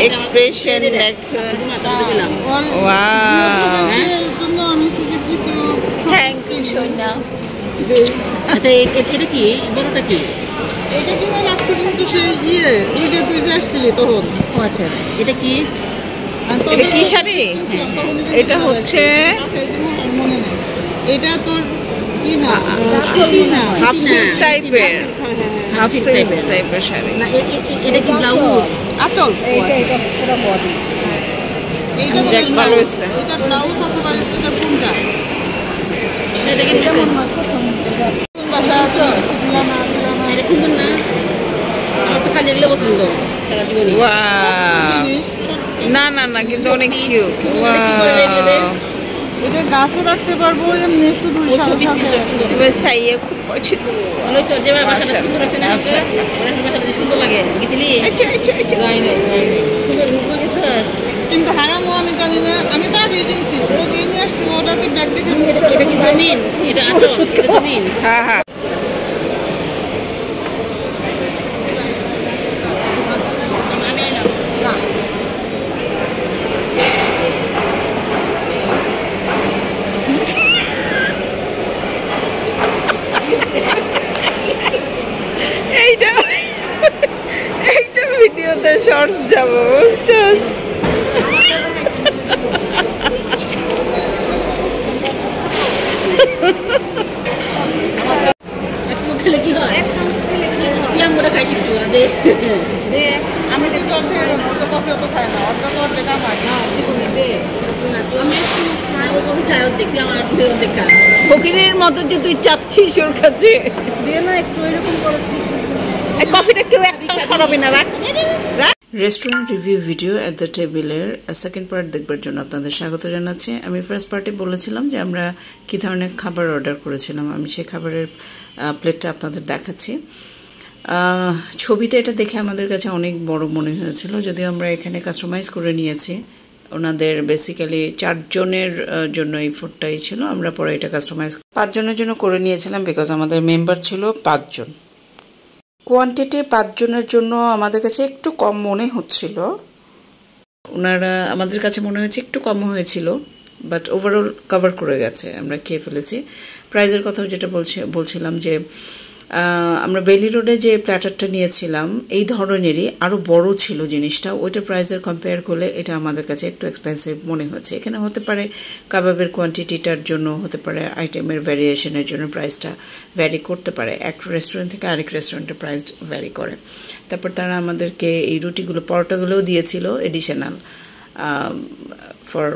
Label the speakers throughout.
Speaker 1: Expression দেখ wow thank you সোনা
Speaker 2: আচ্ছা এটা কি বড়টা কি
Speaker 3: এটা কিনা লাগছে কিন্তু সেই ওই যে তুই যে আসছিলি তখন
Speaker 2: ও আচ্ছা এটা কি
Speaker 1: এটা কি শাড়ি এটা হচ্ছে
Speaker 3: এটা তোর কি না
Speaker 1: হাফ সিল্ক টাইপের হাফ সিল্ক টাইপের শাড়ি
Speaker 2: না এটা কি ব্লাউজ
Speaker 3: আচল এটা পুরো বডি এইটা
Speaker 1: দেখ ভালো হইছে
Speaker 3: এটা ব্লাউজ অথবা এটা কোনটা
Speaker 2: এটা কি কেমন
Speaker 3: ভাষা আছে দিলা না
Speaker 2: এটা সুন্দর না আমার তো খালি এগুলো পছন্দ সারা জীবনই
Speaker 1: ওয়াও না না না কিন্তু অনেক কিউট ওয়াও
Speaker 3: এটা গাছও রাখতে পারবো এমনি শুধু
Speaker 1: এবার চাইয়ে খুব পছন্দ
Speaker 2: ভালো তো যে বাসাটা সুন্দর আছে না বাসাটা সুন্দর লাগে গেছিলি সুন্দর রূপ লাগেছে
Speaker 3: কিন্তু হারামও আমি জানি না আমি তো আগে কিনছি ও দিয়ে নিয়ে আসছি ওটাতে ব্যাগ দেখে
Speaker 2: এটা কি জমিন এটা আটো এটা জমিন
Speaker 1: হ্যাঁ হ্যাঁ এইটা ভিডিওতে শর্টস যাবো বুঝছস
Speaker 2: খেলে কি হয় আমরা খাই কিন্তু
Speaker 3: আমি কিন্তু অত কফি অত খাই না অত দেখা হয় না
Speaker 1: ফকিরের মতো যে তুই চাচ্ছিস ওর কাছে
Speaker 3: দিয়ে না একটু এরকম করে
Speaker 1: কফিটা কেউ একটা সরাবে না রাখ restaurant review video at the টেবিলের সেকেন্ড পার্ট দেখবার জন্য আপনাদের স্বাগত জানাচ্ছি আমি ফার্স্ট পার্টে বলেছিলাম যে আমরা কী ধরনের খাবার অর্ডার করেছিলাম আমি সেই খাবারের প্লেটটা আপনাদের দেখাচ্ছি ছবিতে এটা দেখে আমাদের কাছে অনেক বড় মনে হয়েছিল যদিও আমরা এখানে কাস্টমাইজ করে নিয়েছি ওনাদের বেসিক্যালি 4 জনের জন্য এই ফুডটাই ছিল আমরা পরে এটা কাস্টমাইজ 5 জনের জন্য করে নিয়েছিলাম বিকজ আমাদের মেম্বার ছিল 5 জন কোয়ান্টিটি 5 জনের জন্য আমাদের কাছে একটু কম মনে হচ্ছিল ওনারা আমাদের কাছে মনে হয়েছে একটু কম হয়েছিল বাট ওভারঅল কভার করে গেছে আমরা খেয়ে ফেলেছি প্রাইজের কথাও যেটা বলছিলাম যে আমরা বেলি রোডে যে প্ল্যাটারটা নিয়েছিলাম এই ধরনেরই আরও বড় ছিল জিনিসটা ওইটা প্রাইসের কম্পেয়ার করলে এটা আমাদের কাছে একটু এক্সপেন্সিভ মনে হচ্ছে এখানে হতে পারে কাবাবের কোয়ান্টিটিটার জন্য হতে পারে আইটেমের ভ্যারিয়েশনের জন্য প্রাইসটা ভ্যারি করতে পারে এক রেস্টুরেন্ট থেকে আরেক রেস্টুরেন্টের প্রাইস ভ্যারি করে তারপর তারা আমাদেরকে এই রুটিগুলো পরোটাগুলোও দিয়েছিল এডিশনাল ফর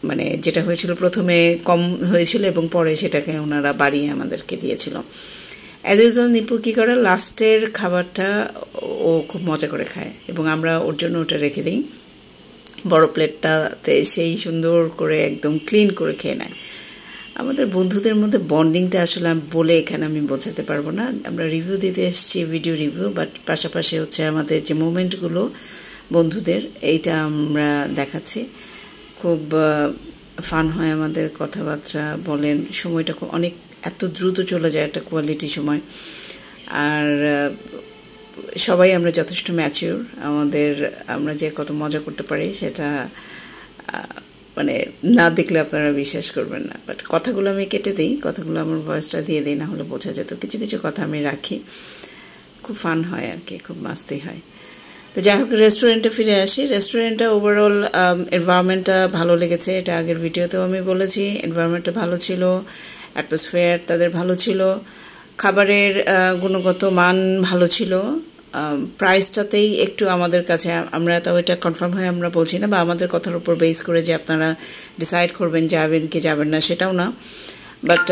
Speaker 1: মানে যেটা হয়েছিল প্রথমে কম হয়েছিল এবং পরে সেটাকে ওনারা বাড়িয়ে আমাদেরকে দিয়েছিল অ্যাজ ইউজুয়াল নিপু কী করে লাস্টের খাবারটা ও খুব মজা করে খায় এবং আমরা ওর জন্য ওটা রেখে দিই বড় প্লেটটাতে সেই সুন্দর করে একদম ক্লিন করে খেয়ে নেয় আমাদের বন্ধুদের মধ্যে বন্ডিংটা আসলে বলে এখানে আমি বোঝাতে পারবো না আমরা রিভিউ দিতে এসেছি ভিডিও রিভিউ বাট পাশাপাশি হচ্ছে আমাদের যে মোমেন্টগুলো বন্ধুদের এইটা আমরা দেখাচ্ছি খুব ফান হয় আমাদের কথাবার্তা বলেন সময়টা খুব অনেক এত দ্রুত চলে যায় একটা কোয়ালিটি সময় আর সবাই আমরা যথেষ্ট ম্যাচিউর আমরা যে কত মজা করতে পারি সেটা মানে না দেখলে আপনারা বিশ্বাস করবেন না বাট কথাগুলো আমি কেটে দিই কথাগুলো আমার ভয়েসটা দিয়ে দিই না হলে বোঝা যেত কিছু কিছু কথা আমি রাখি খুব ফান হয় আর কি খুব মাস্তি হয় তো যাই হোক রেস্টুরেন্টে ফিরে আসি রেস্টুরেন্টটা ওভারঅল এনভায়রনমেন্টটা ভালো লেগেছে এটা আগের ভিডিওতেও আমি বলেছি এনভায়রনমেন্টটা ভালো ছিল অ্যাটমসফিয়ার তাদের ভালো ছিল খাবারের গুণগত মান ভালো ছিল প্রাইসটাতেই একটু আমাদের কাছে আমরা তাও এটা কনফার্ম হয়ে আমরা বলছি না বা আমাদের কথার উপর বেস করে যে আপনারা ডিসাইড করবেন যাবেন কি যাবেন না সেটাও না বাট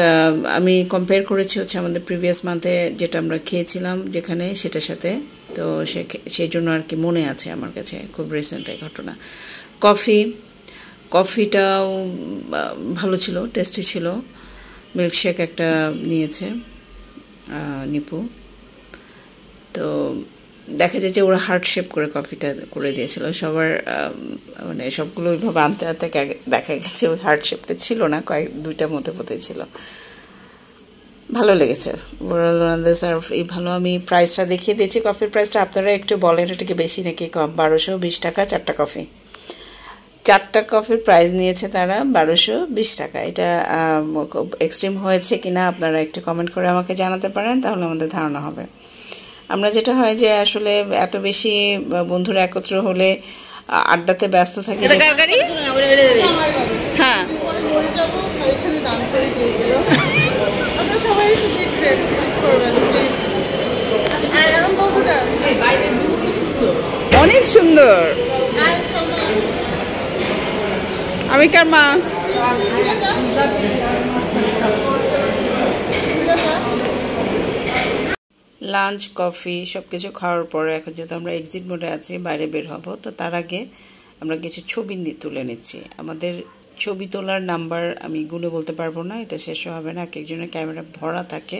Speaker 1: আমি কম্পেয়ার করেছি হচ্ছে আমাদের প্রিভিয়াস মান্থে যেটা আমরা খেয়েছিলাম যেখানে সেটার সাথে তো সেই জন্য আর কি মনে আছে আমার কাছে খুব রিসেন্ট এই ঘটনা কফিটাও ভালো ছিল টেস্টি ছিল মিল্কশেক একটা নিয়েছে নিপু তো দেখা যায় যে ওরা হার্ট শেপ করে কফিটা করে দিয়েছিল সবার মানে সবগুলো ওইভাবে আনতে দেখা গেছে ওই হার্ট শেপটা ছিল না দুইটার মধ্যে ছিল ভালো লেগেছে ওনাদের সার্ভ এই ভালো। আমি প্রাইসটা দেখিয়ে দিয়েছি, কফির প্রাইসটা আপনারা একটু বলেন এটা কি বেশি নাকি কম। 1220 টাকা 4টা কফি, 4টা কফির প্রাইস নিয়েছে তারা 1220 টাকা। এটা খুব এক্সট্রিম হয়েছে কিনা আপনারা একটু কমেন্ট করে আমাকে জানাতে পারেন, তাহলে আমাদের ধারণা হবে। আমরা যেটা হয় যে আসলে এত বেশি বন্ধুরা একত্র হলে আড্ডাতে ব্যস্ত থাকি।
Speaker 2: হ্যাঁ
Speaker 3: মরে যাবো এখানে দান করে দিয়ে দিল। আপনারা সবাই এসে দেখবেন, করবেন এখন বন্ধুটা
Speaker 1: অনেক সুন্দর। আমি কার মা লাঞ্চ কফি সব কিছু খাওয়ার পরে এখন যেহেতু আমরা এক্সিট মোডে আছি, বাইরে বের হব, তো তার আগে আমরা কিছু ছবি তুলে নিচ্ছি। আমাদের ছবি তোলার নাম্বার আমি গুনে বলতে পারবো না, এটা শেষ হবে না। এক একজনের ক্যামেরা ভরা থাকে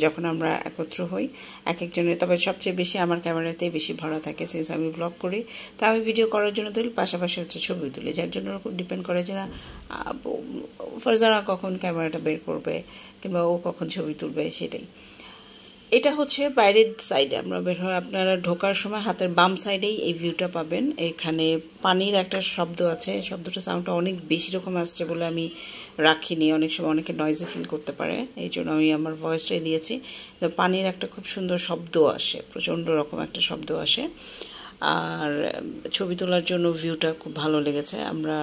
Speaker 1: যখন আমরা একত্র হই, এক একজনের। তবে সবচেয়ে বেশি আমার ক্যামেরাতেই বেশি ভরা থাকে, সিন্স আমি ব্লগ করি। তা আমি ভিডিও করার জন্য তুলি, পাশাপাশি হচ্ছে ছবি তুলি, যার জন্য ডিপেন্ড করে যে না ফারজানা কখন ক্যামেরাটা বের করবে কিংবা ও কখন ছবি তুলবে, সেটাই। এটা হচ্ছে বাইরের সাইডে আমরা বের হয়, আপনারা ঢোকার সময় হাতের বাম সাইডেই এই ভিউটা পাবেন। এখানে পানির একটা শব্দ আছে, শব্দটা সাউন্ডটা অনেক বেশি রকম আসছে বলে আমি রাখিনি, অনেক সময় অনেকে নয়েজে ফিল করতে পারে, এই জন্য আমি আমার ভয়েসটাই দিয়েছি। তো পানির একটা খুব সুন্দর শব্দ আসে, প্রচণ্ড রকম একটা শব্দ আসে। আর ছবি তোলার জন্য ভিউটা খুব ভালো লেগেছে। আমরা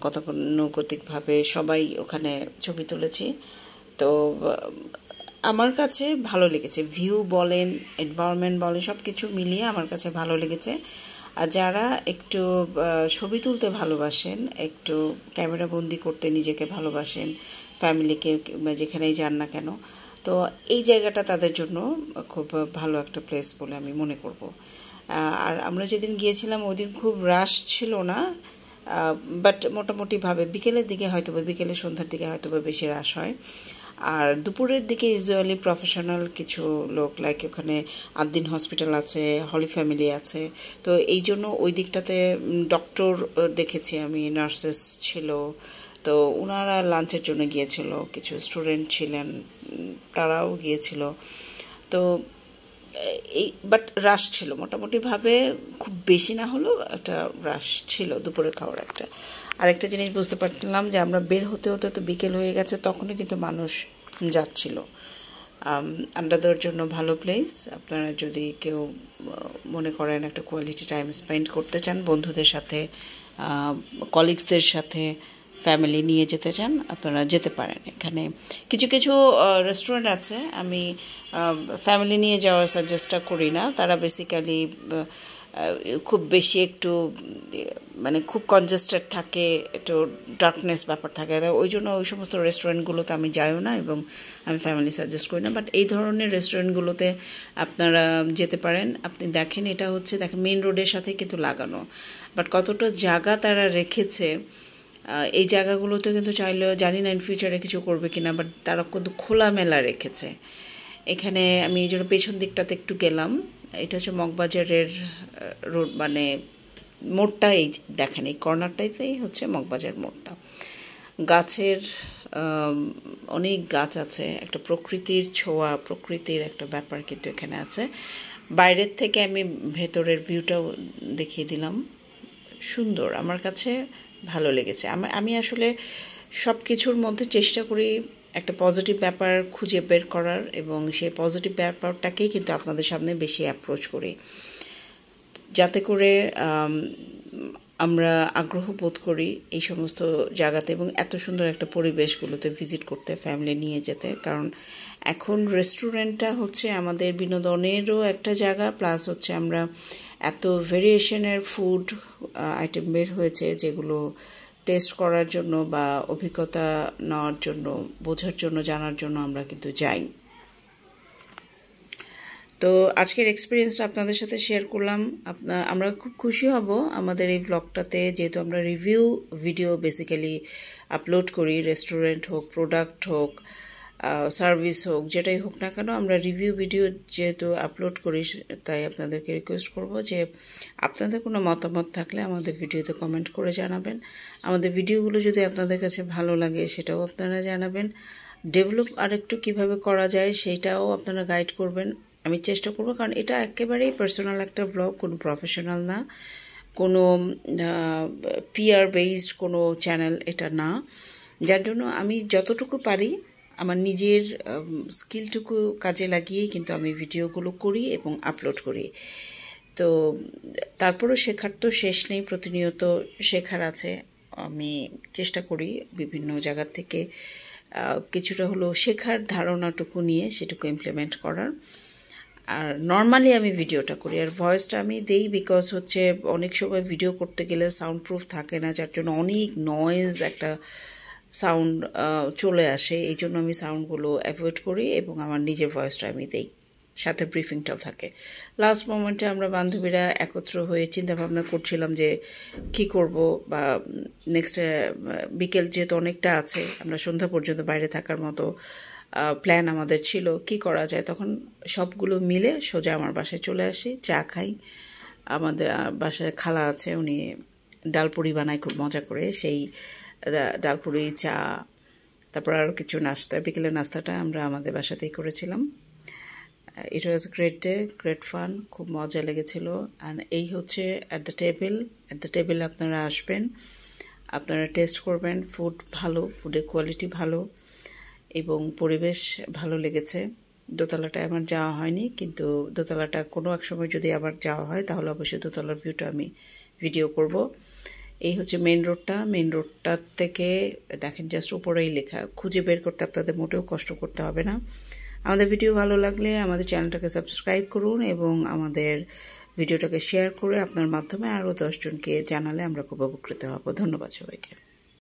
Speaker 1: গতানুগতিকভাবে সবাই ওখানে ছবি তুলেছি। তো আমার কাছে ভালো লেগেছে, ভিউ বলেন এনভায়রনমেন্ট বলেন সব কিছু মিলিয়ে আমার কাছে ভালো লেগেছে। আর যারা একটু ছবি তুলতে ভালোবাসেন, একটু ক্যামেরা বন্দি করতে নিজেকে ভালোবাসেন, ফ্যামিলিকে যেখানেই যান না কেন, তো এই জায়গাটা তাদের জন্য খুব ভালো একটা প্লেস বলে আমি মনে করব। আর আমরা যেদিন গিয়েছিলাম ওই দিন খুব রাশ ছিল না, বাট মোটামুটিভাবে বিকেলের দিকে হয়তো বা বিকেলে সন্ধ্যার দিকে হয়তো বা বেশি রাশ হয়। আর দুপুরের দিকে ইউজুয়ালি প্রফেশনাল কিছু লোক, লাইক ওখানে আদ্দিন হসপিটাল আছে, হলি ফ্যামিলি আছে, তো এই জন্য ওই দিকটাতে ডক্টর দেখেছি আমি, নার্সেস ছিল, তো ওনারা লাঞ্চের জন্য গিয়েছিল, কিছু স্টুডেন্ট ছিলেন তারাও গিয়েছিল। তো এই বাট রাশ ছিল মোটামুটিভাবে, খুব বেশি না হলেও একটা রাশ ছিল দুপুরে খাওয়ার একটা। আরেকটা জিনিস বুঝতে পারলাম যে আমরা বের হতে হতে তো বিকেল হয়ে গেছে, তখনই কিন্তু মানুষ যাচ্ছিল। আড্ডা দেওয়ার জন্য ভালো প্লেস। আপনারা যদি কেউ মনে করেন একটা কোয়ালিটি টাইম স্পেন্ড করতে চান বন্ধুদের সাথে, কলিগসদের সাথে, ফ্যামিলি নিয়ে যেতে চান, আপনারা যেতে পারেন। এখানে কিছু কিছু রেস্টুরেন্ট আছে আমি ফ্যামিলি নিয়ে যাওয়ার সাজেস্টটা করি না, তারা বেসিক্যালি খুব বেশি একটু মানে খুব কনজেস্টেড থাকে, একটু ডার্কনেস ব্যাপার থাকে, ওই জন্য ওই সমস্ত রেস্টুরেন্টগুলোতে আমি যাইও না এবং আমি ফ্যামিলি সাজেস্ট করি না। বাট এই ধরনের রেস্টুরেন্টগুলোতে আপনারা যেতে পারেন। আপনি দেখেন এটা হচ্ছে দেখেন মেন রোডের সাথে কিন্তু লাগানো, বাট কতটা জায়গা তারা রেখেছে এই জায়গাগুলোতে, কিন্তু চাইলেও জানি না ইন ফিউচারে কিছু করবে কিনা, বাট তারা কিন্তু খোলামেলা রেখেছে। এখানে আমি এই জন্য পেছন দিকটাতে একটু গেলাম, এটা হচ্ছে মগবাজারের রোড, মানে মোড়টা এই দেখেন এই কর্নারটাইতেই হচ্ছে মগবাজার মোড়টা। গাছের অনেক গাছ আছে, একটা প্রকৃতির ছোঁয়া, প্রকৃতির একটা ব্যাপার কিন্তু এখানে আছে। বাইরের থেকে আমি ভেতরের ভিউটাও দেখিয়ে দিলাম, সুন্দর, আমার কাছে ভালো লেগেছে। আমি আসলে সব কিছুর মধ্যে চেষ্টা করি একটা পজিটিভ ব্যাপার খুঁজে বের করার, এবং সেই পজিটিভ ব্যাপারটাকেই কিন্তু আপনাদের সামনে বেশি অ্যাপ্রোচ করি, যাতে করে আমরা আগ্রহ বোধ করি এই সমস্ত জায়গাতে এবং এত সুন্দর একটা পরিবেশগুলোতে ভিজিট করতে, ফ্যামিলি নিয়ে যেতে। কারণ এখন রেস্টুরেন্টটা হচ্ছে আমাদের বিনোদনেরও একটা জায়গা, প্লাস হচ্ছে আমরা এত ভেরিয়েশনের ফুড আইটেম বের হয়েছে যেগুলো টেস্ট করার জন্য বা অভিজ্ঞতা নেওয়ার জন্য, বোঝার জন্য, জানার জন্য আমরা কিন্তু যাই। তো আজকের এক্সপিরিয়েন্সটা আপনাদের সাথে শেয়ার করলাম। আমরা খুব খুশি হব আমাদের এই ব্লগটাতে, যেহেতু আমরা রিভিউ ভিডিও বেসিক্যালি আপলোড করি, রেস্টুরেন্ট হোক, প্রোডাক্ট হোক, সার্ভিস হোক, যেটাই হোক না কেন আমরা রিভিউ ভিডিও যেহেতু আপলোড করি, তাই আপনাদেরকে রিকোয়েস্ট করব যে আপনাদের কোনো মতামত থাকলে আমাদের ভিডিওতে কমেন্ট করে জানাবেন। আমাদের ভিডিওগুলো যদি আপনাদের কাছে ভালো লাগে সেটাও আপনারা জানাবেন। ডেভেলপ আরেকটু কীভাবে করা যায় সেইটাও আপনারা গাইড করবেন। আমি চেষ্টা করব, কারণ এটা একেবারেই পার্সোনাল একটা ব্লগ, কোনো প্রফেশনাল না, কোনো পিআর বেসড কোনো চ্যানেল এটা না। যার জন্য আমি যতটুকু পারি আমার নিজের স্কিলটুকু কাজে লাগিয়েই কিন্তু আমি ভিডিওগুলো করি এবং আপলোড করি। তো তারপরেও শেখার তো শেষ নেই, প্রতিনিয়ত শেখার আছে। আমি চেষ্টা করি বিভিন্ন জায়গা থেকে কিছুটা হলো শেখার ধারণাটুকু নিয়ে সেটুকু ইমপ্লিমেন্ট করার। আর নর্মালি আমি ভিডিওটা করি, আর ভয়েসটা আমি দেই বিকজ হচ্ছে অনেক সময় ভিডিও করতে গেলে সাউন্ড প্রুফ থাকে না, যার জন্য অনেক নয়েজ একটা সাউন্ড চলে আসে। এই জন্য আমি সাউন্ডগুলো অ্যাভয়েড করি এবং আমার নিজের ভয়েসটা আমি দেই, সাথে ব্রিফিংটাও থাকে। লাস্ট মোমেন্টে আমরা বান্ধবীরা একত্র হয়ে চিন্তাভাবনা করছিলাম যে কি করব, বা নেক্সট বিকেল যেহেতু অনেকটা আছে, আমরা সন্ধ্যা পর্যন্ত বাইরে থাকার মতো প্ল্যান আমাদের ছিল, কি করা যায়। তখন সবগুলো মিলে সোজা আমার বাসায় চলে আসি, চা খাই। আমাদের বাসায় খালা আছে, উনি ডালপুরি বানায় খুব মজা করে, সেই ডালপুরি, চা, তারপর আরও কিছু নাস্তা, বিকেলের নাস্তাটা আমরা আমাদের বাসাতেই করেছিলাম। It was great day, great fun, খুব মজা লেগেছিল। আর এই হচ্ছে অ্যাট দ্য টেবিল আপনারা আসবেন, আপনারা টেস্ট করবেন। ফুড ভালো, ফুডের কোয়ালিটি ভালো এবং পরিবেশ ভালো লেগেছে। দোতলাটায় আমার যাওয়া হয়নি, কিন্তু দোতলাটা কোনো এক সময় যদি আবার যাওয়া হয় তাহলে অবশ্যই দোতলার ভিউটা আমি ভিডিও করব। এই হচ্ছে মেন রোডটার থেকে দেখেন জাস্ট উপরেই লেখা, খুঁজে বের করতে আপনাদের মোটেও কষ্ট করতে হবে না। আমাদের ভিডিও ভালো লাগলে আমাদের চ্যানেলটাকে সাবস্ক্রাইব করুন এবং আমাদের ভিডিওটাকে শেয়ার করে আপনার মাধ্যমে আরও 10 জনকে জানালে আমরা খুব উপকৃত হব। ধন্যবাদ সবাইকে।